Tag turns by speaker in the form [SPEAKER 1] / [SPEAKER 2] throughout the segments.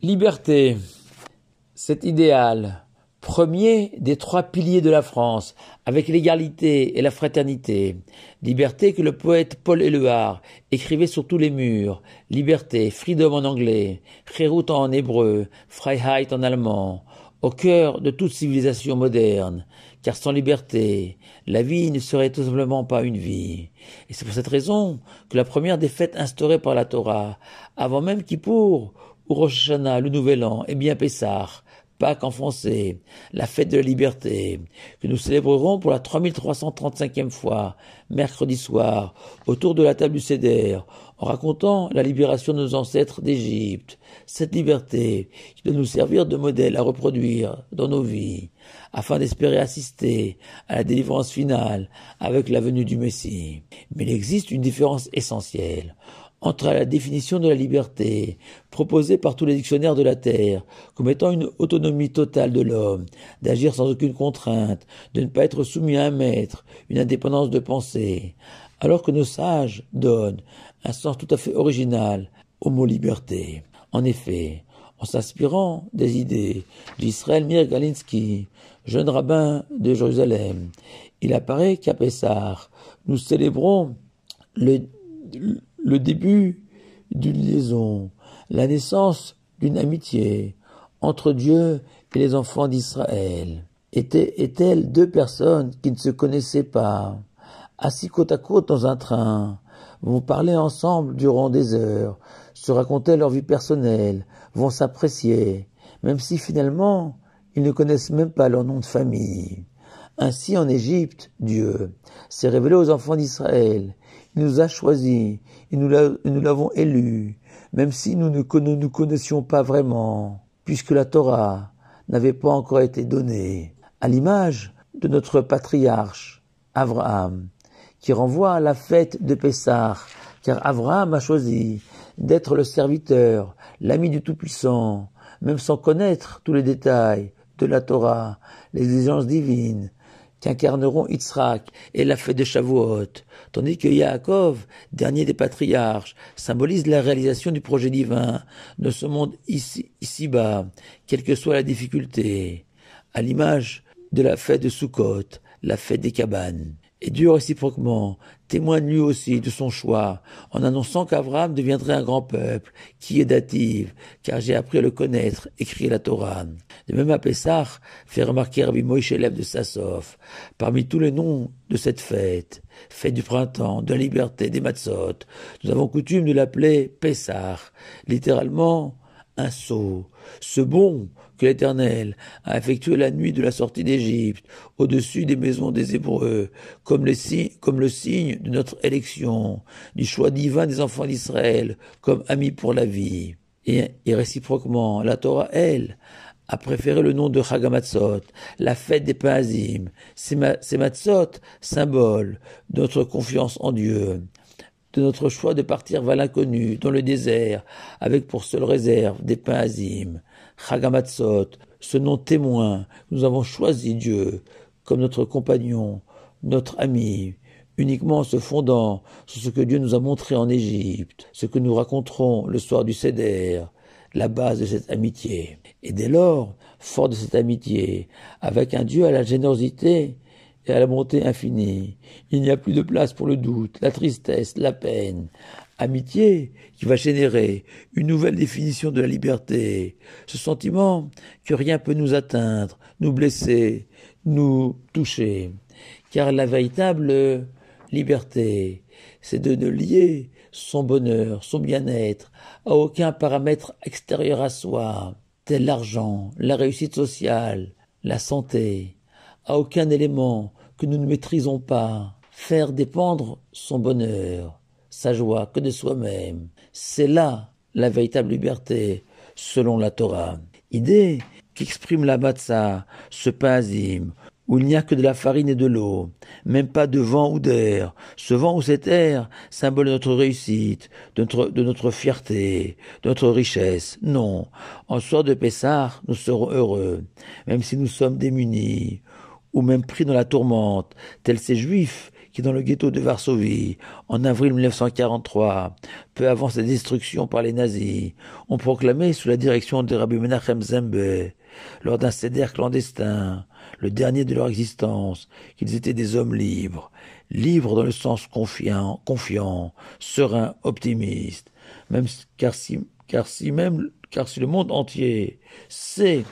[SPEAKER 1] Liberté, cet idéal, premier des trois piliers de la France, avec l'égalité et la fraternité. Liberté que le poète Paul Éluard écrivait sur tous les murs. Liberté, freedom en anglais, Cherut en hébreu, Freiheit en allemand, au cœur de toute civilisation moderne. Car sans liberté, la vie ne serait tout simplement pas une vie. Et c'est pour cette raison que la première des fêtes instaurées par la Torah, avant même Kippour, ou Rosh Hashanah, le Nouvel An, et bien Pessah, Pâques en français, la fête de la liberté, que nous célébrerons pour la 3335e fois, mercredi soir, autour de la table du Seder, en racontant la libération de nos ancêtres d'Égypte. Cette liberté qui doit nous servir de modèle à reproduire dans nos vies, afin d'espérer assister à la délivrance finale avec la venue du Messie. Mais il existe une différence essentielle entre la définition de la liberté proposée par tous les dictionnaires de la Terre comme étant une autonomie totale de l'homme, d'agir sans aucune contrainte, de ne pas être soumis à un maître, une indépendance de pensée, alors que nos sages donnent un sens tout à fait original au mot liberté. En effet, en s'inspirant des idées d'Israël Mir Galinsky, jeune rabbin de Jérusalem, il apparaît qu'à Pessah, nous célébrons le début d'une liaison, la naissance d'une amitié entre Dieu et les enfants d'Israël. Étaient-elles deux personnes qui ne se connaissaient pas, assis côte à côte dans un train, vont parler ensemble durant des heures, se raconter leur vie personnelle, vont s'apprécier, même si finalement ils ne connaissent même pas leur nom de famille. Ainsi en Égypte, Dieu s'est révélé aux enfants d'Israël. Il nous a choisis, et nous l'avons élu, même si nous ne nous connaissions pas vraiment, puisque la Torah n'avait pas encore été donnée, à l'image de notre patriarche, Abraham, qui renvoie à la fête de Pessah, car Abraham a choisi d'être le serviteur, l'ami du Tout-Puissant, même sans connaître tous les détails de la Torah, les exigences divines, qu'incarneront Yitzhak et la fête de Shavuot, tandis que Yaakov, dernier des patriarches, symbolise la réalisation du projet divin de ce monde ici-bas, quelle que soit la difficulté, à l'image de la fête de Sukkot, la fête des cabanes. Et Dieu réciproquement témoigne lui aussi de son choix, en annonçant qu'Abraham deviendrait un grand peuple, qui est dative, car j'ai appris à le connaître, écrit la Torah. De même à Pessah, fait remarquer Rabbi Moïse Lev de Sassov, parmi tous les noms de cette fête, fête du printemps, de la liberté, des matzot, nous avons coutume de l'appeler Pessah, littéralement un sceau, ce bond que l'Éternel a effectué la nuit de la sortie d'Égypte, au-dessus des maisons des Hébreux, comme le signe de notre élection, du choix divin des enfants d'Israël, comme amis pour la vie. Et réciproquement, la Torah, elle, a préféré le nom de Chag HaMatzot, la fête des pains azim. Ces matzot, symbole de notre confiance en Dieu, de notre choix de partir vers l'inconnu, dans le désert, avec pour seule réserve des pains azim. Chag HaMatzot, ce nom témoin, nous avons choisi Dieu comme notre compagnon, notre ami, uniquement en se fondant sur ce que Dieu nous a montré en Égypte, ce que nous raconterons le soir du Seder, la base de cette amitié. Et dès lors, fort de cette amitié, avec un Dieu à la générosité et à la bonté infinie, il n'y a plus de place pour le doute, la tristesse, la peine. Amitié qui va générer une nouvelle définition de la liberté, ce sentiment que rien peut nous atteindre, nous blesser, nous toucher. Car la véritable liberté, c'est de ne lier son bonheur, son bien-être, à aucun paramètre extérieur à soi, tel l'argent, la réussite sociale, la santé, à aucun élément que nous ne maîtrisons pas. Faire dépendre son bonheur, sa joie que de soi-même, c'est là la véritable liberté, selon la Torah. Idée qu'exprime la matzah, ce pain azim, où il n'y a que de la farine et de l'eau, même pas de vent ou d'air. Ce vent ou cet air, symbole de notre réussite, de notre fierté, de notre richesse. Non, en soir de Pessah, nous serons heureux, même si nous sommes démunis, ou même pris dans la tourmente, tels ces Juifs qui, dans le ghetto de Varsovie, en avril 1943, peu avant sa destruction par les nazis, ont proclamé sous la direction de Rabbi Menachem Zembe, lors d'un seder clandestin, le dernier de leur existence, qu'ils étaient des hommes libres, libres dans le sens confiant, serein, optimiste, car si le monde entier sait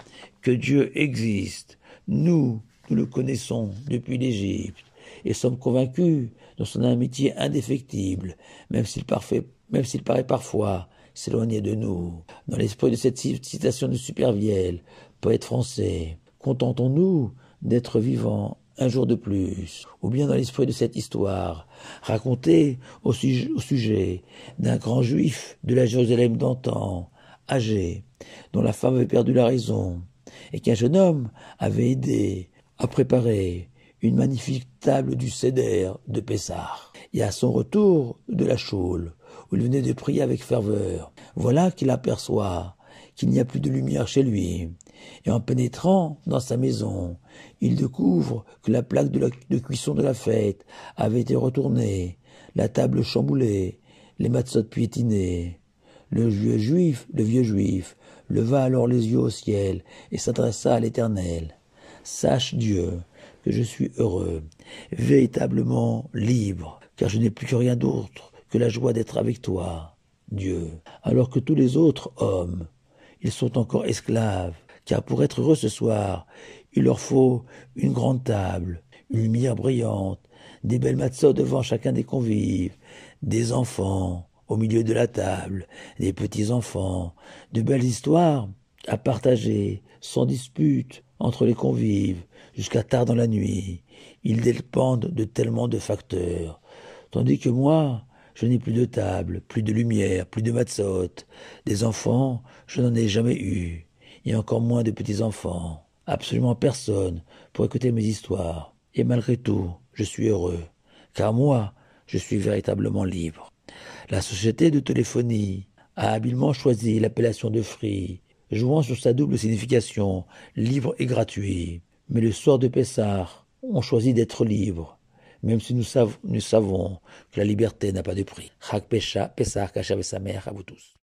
[SPEAKER 1] que Dieu existe, nous le connaissons depuis l'Égypte et sommes convaincus de son amitié indéfectible, même s'il paraît parfois s'éloigner de nous. Dans l'esprit de cette citation de Supervielle, poète français, contentons-nous d'être vivants un jour de plus, ou bien dans l'esprit de cette histoire, racontée au sujet d'un grand juif de la Jérusalem d'antan, âgé, dont la femme avait perdu la raison, et qu'un jeune homme avait aidé à préparer une magnifique table du Seder de Pessah. Et à son retour de la Chaule, où il venait de prier avec ferveur, voilà qu'il aperçoit qu'il n'y a plus de lumière chez lui. Et en pénétrant dans sa maison, il découvre que la plaque de cuisson de la fête avait été retournée, la table chamboulée, les matzot piétinés. Le vieux juif leva alors les yeux au ciel et s'adressa à l'Éternel. Sache, Dieu, que je suis heureux, véritablement libre, car je n'ai plus que rien d'autre que la joie d'être avec toi, Dieu, alors que tous les autres hommes, ils sont encore esclaves, car pour être heureux ce soir, il leur faut une grande table, une lumière brillante, des belles matzot devant chacun des convives, des enfants au milieu de la table, des petits-enfants, de belles histoires à partager, sans dispute, entre les convives, jusqu'à tard dans la nuit. Ils dépendent de tellement de facteurs. Tandis que moi, je n'ai plus de table, plus de lumière, plus de matzot. Des enfants, je n'en ai jamais eu. Et encore moins de petits-enfants. Absolument personne pour écouter mes histoires. Et malgré tout, je suis heureux. Car moi, je suis véritablement libre. La société de téléphonie a habilement choisi l'appellation de Free, jouant sur sa double signification, libre et gratuit. Mais le soir de Pessah, on choisit d'être libre, même si nous savons que la liberté n'a pas de prix. Chag Pessah, Kasher V'Sameach à vous tous.